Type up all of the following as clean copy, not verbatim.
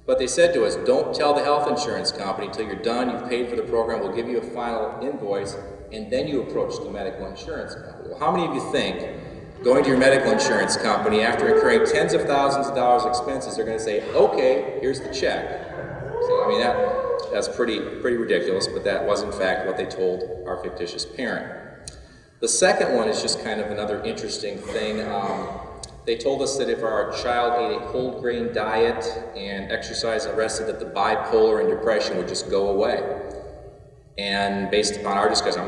But they said to us, don't tell the health insurance company until you're done, you've paid for the program, we'll give you a final invoice, and then you approach the medical insurance company. Well, how many of you think going to your medical insurance company after incurring tens of thousands of dollars expenses, they're going to say, okay, here's the check? So, I mean, that's pretty ridiculous, but that was in fact what they told our fictitious parent. The second one is just kind of another interesting thing. They told us that if our child ate a whole grain diet and exercised and rested, that the bipolar and depression would just go away. And based upon our discussion, I'm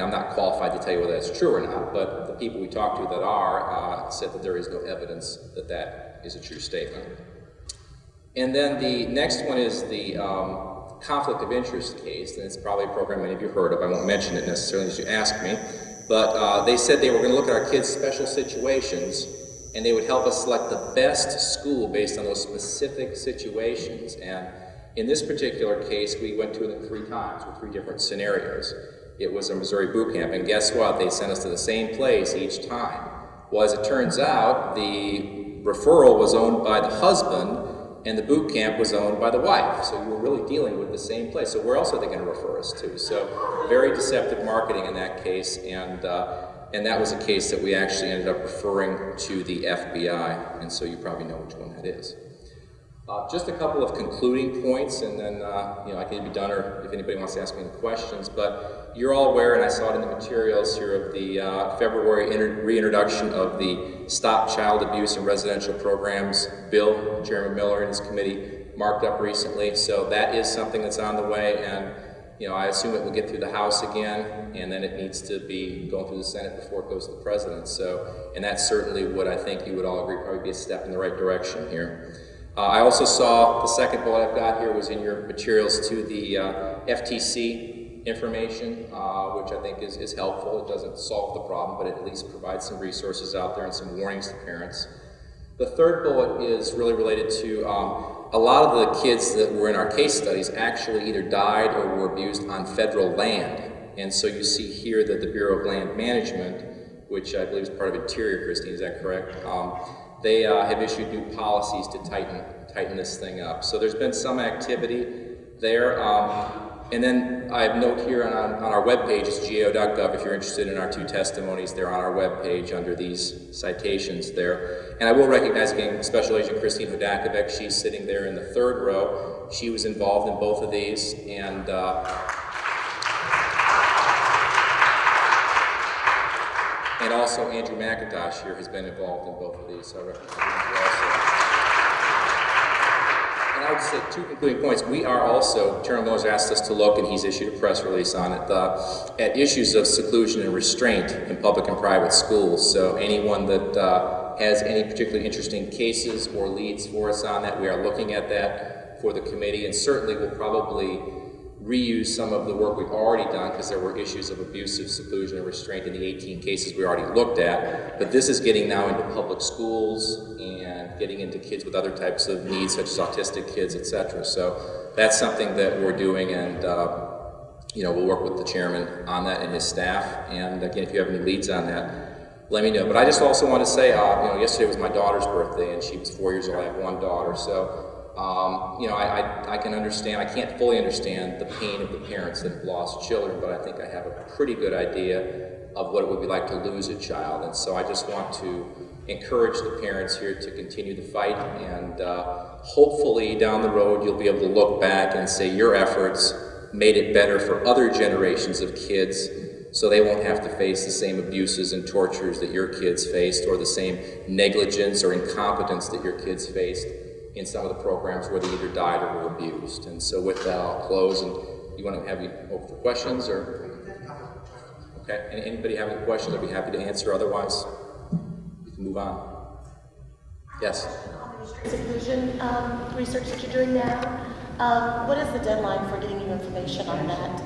not qualified to tell you whether that's true or not, but the people we talked to that are said that there is no evidence that that is a true statement. And then the next one is the conflict of interest case, and it's probably a program many of you heard of. I won't mention it necessarily as you ask me, but they said they were going to look at our kids' special situations, and they would help us select the best school based on those specific situations. And in this particular case, we went to them 3 times with 3 different scenarios. It was a Missouri boot camp, and guess what? They sent us to the same place each time. Well, as it turns out, the referral was owned by the husband, and the boot camp was owned by the wife. So you were really dealing with the same place. So where else are they going to refer us to? So very deceptive marketing in that case, and that was a case that we actually ended up referring to the FBI, and so you probably know which one that is. Just a couple of concluding points, and then I can be done, or if anybody wants to ask me any questions. But you're all aware, and I saw it in the materials here, of the February reintroduction of the Stop Child Abuse in Residential Programs bill. Chairman Miller and his committee marked up recently. So that is something that's on the way, and I assume it will get through the House again, and then it needs to be going through the Senate before it goes to the President. So, and that certainly would, I think you would all agree, probably be a step in the right direction here. I also saw the second bullet I've got here was in your materials to the FTC information, which I think is helpful. It doesn't solve the problem, but it at least provides some resources out there and some warnings to parents. The third bullet is really related to a lot of the kids that were in our case studies actually either died or were abused on federal land. And so you see here that the Bureau of Land Management, which I believe is part of Interior, Christine, is that correct? They have issued new policies to tighten this thing up. So there's been some activity there. And then I have note here on our webpage, it's G.A.O.gov. If you're interested in our 2 testimonies, they're on our webpage under these citations there. And I will recognize again Special Agent Christine Hodakovic. She's sitting there in the 3rd row. She was involved in both of these, and also Andrew McIntosh here has been involved in both of these, so I recognize him also. And I would say 2 concluding points. We are also, Chairman Miller's asked us to look, and he's issued a press release on it, at issues of seclusion and restraint in public and private schools. So anyone that has any particularly interesting cases or leads for us on that, we are looking at that for the committee, and certainly will probably reuse some of the work we've already done, because there were issues of abusive seclusion and restraint in the 18 cases we already looked at. But this is getting now into public schools and getting into kids with other types of needs, such as autistic kids, etc. So that's something that we're doing, and we'll work with the chairman on that and his staff. And again, if you have any leads on that, let me know. But I just also want to say, yesterday was my daughter's birthday, and she was 4 years old. I have one daughter, so I can understand, I can't fully understand the pain of the parents that have lost children, but I think I have a pretty good idea of what it would be like to lose a child. And so I just want to encourage the parents here to continue the fight, and hopefully down the road you'll be able to look back and say your efforts made it better for other generations of kids, so they won't have to face the same abuses and tortures that your kids faced, or the same negligence or incompetence that your kids faced in some of the programs where they either died or were abused. And so with that, I'll close. And you want to have you open for questions, or? Okay, anybody have any questions? I'd be happy to answer. Otherwise, we can move on. Yes? Seclusion research that you're doing now, what is the deadline for getting you information on that?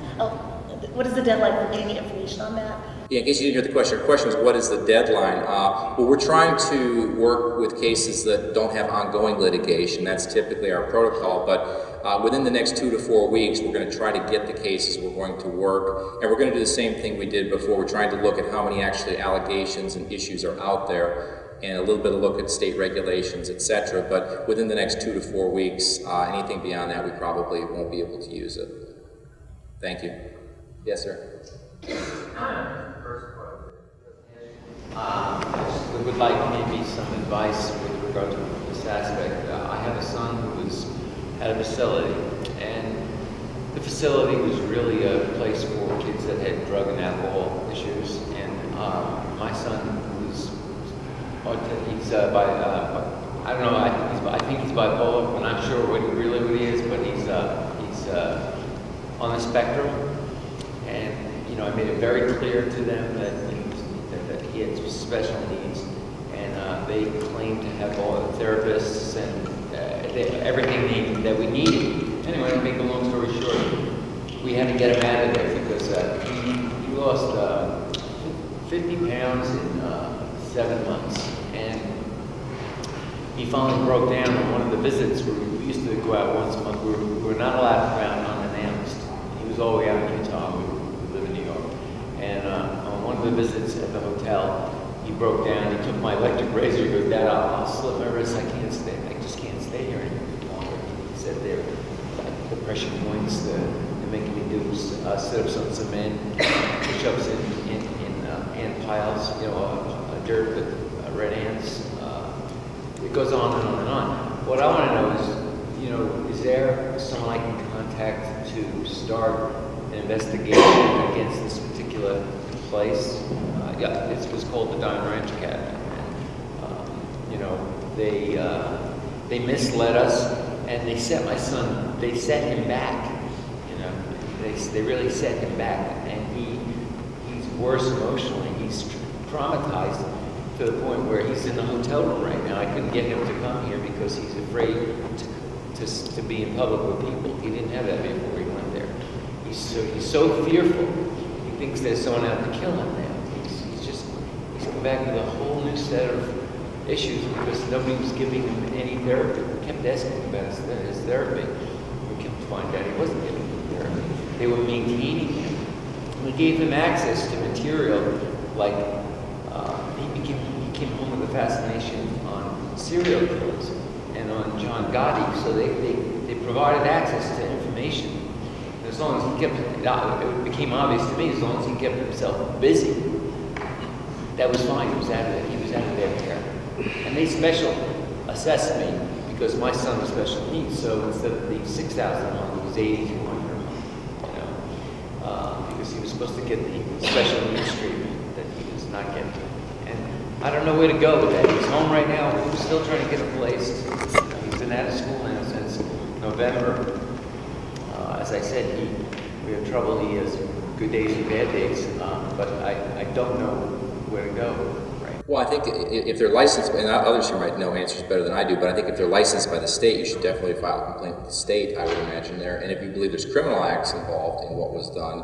What is the deadline for getting you information on that? Yeah, in case you didn't hear the question, your question was, what is the deadline? Well, we're trying to work with cases that don't have ongoing litigation. That's typically our protocol, but within the next 2 to 4 weeks, we're going to try to get the cases we're going to work, and we're going to do the same thing we did before. We're trying to look at how many actually allegations and issues are out there. and a little bit of look at state regulations, etc. But within the next 2 to 4 weeks, anything beyond that, we probably won't be able to use it. Thank you. Yes, sir. I just would like maybe some advice with regard to this aspect. I have a son who was at a facility, and the facility was really a place for kids that had drug and alcohol issues. And my son was, he's I don't know, I think he's bipolar. I'm not sure what he is, but he's on the spectrum. And I made it very clear to them that he had special needs, and they claimed to have all the therapists and everything that we needed. Anyway, to make a long story short, we had to get him out of there because he lost 50 pounds in 7 months, and he finally broke down on one of the visits where we used to go out once a month. We were not allowed to go out unannounced. He was all the way out in Utah. We live in New York. And on one of the visits at the hotel, he broke down. He took my electric razor. He goes, "Dad, I'll slit my wrist. I just can't stay here any longer." He said the pressure points, they're making me do sit-ups on cement, push-ups in ant piles, dirt with red ants. It goes on and on and on. What I want to know is there someone I can contact to start an investigation against this particular place? Yeah, it was called the Diamond Ranch Academy. They misled us, and they set my son. They set him back. They really set him back, and he's worse emotionally. He's traumatized to the point where he's in the hotel room right now. I couldn't get him to come here because he's afraid to be in public with people. He didn't have that before he went there. He's so fearful. He thinks there's someone out to kill him now. He's come back with a whole new set of issues because nobody was giving him any therapy. We kept asking about his therapy. We kept finding out he wasn't getting any therapy. They were maintaining him. We gave him access to material like he came home with a fascination on serial killers and on John Gotti, so they provided access to information. And as long as he kept it became obvious to me, as long as he kept himself busy, that was fine. He was out of their care. And they special assessed me because my son was special needs, so instead of the $6,000 a month, it was $8,200 a month, because he was supposed to get the special needs treatment that he was not getting. And I don't know where to go with that. He's home right now. We're still trying to get him placed. He's been out of school now since November. As I said, we have trouble. He has good days and bad days, but I don't know where to go. Right? Well, I think if they're licensed, and others here might know answers better than I do, but I think if they're licensed by the state, you should definitely file a complaint with the state, I would imagine there. And if you believe there's criminal acts involved in what was done,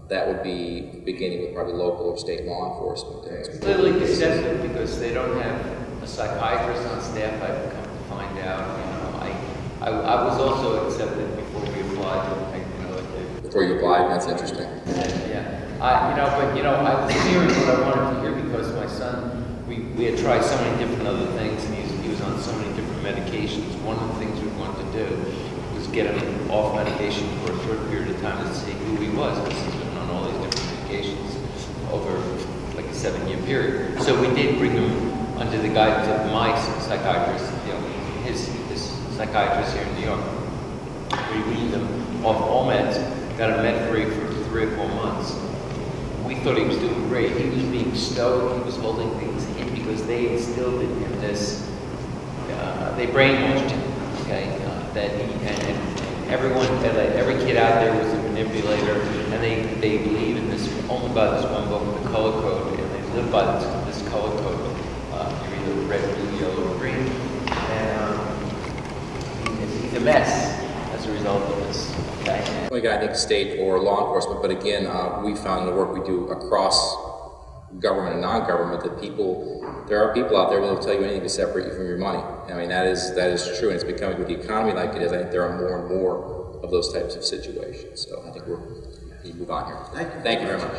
that would be beginning with probably local or state law enforcement. It's literally deceptive because they don't have a psychiatrist on staff. I've come to find out. I was also accepted before we applied. Before you applied, that's interesting. Yeah, I was hearing what I wanted to hear because my son, we had tried so many different other things, and he was on so many different medications. One of the things we wanted to do was get him off medication for a short period of time to see who he was, because he's been on all these different medications over like a 7-year period. So we did bring him under the guidance of my psychiatrist, his psychiatrist here in New York. We weaned him off all meds, got him med-free for 3 or 4 months. We thought he was doing great. He was being stoic. He was holding things in because they instilled in him this. They brainwashed him. Okay, that and everyone, every kid out there was a manipulator, and they believe in this only by this one book, the color code, and they live by this color code. You're either red, blue, yellow, or green, and he's a mess as a result of this. Okay. We got, I think, state or law enforcement, but again, we found in the work we do across government and non-government that there are people out there who will tell you anything to separate you from your money. I mean, that is true, and it's becoming, with the economy like it is, I think there are more and more of those types of situations. So I think we move on here. Thank you very much.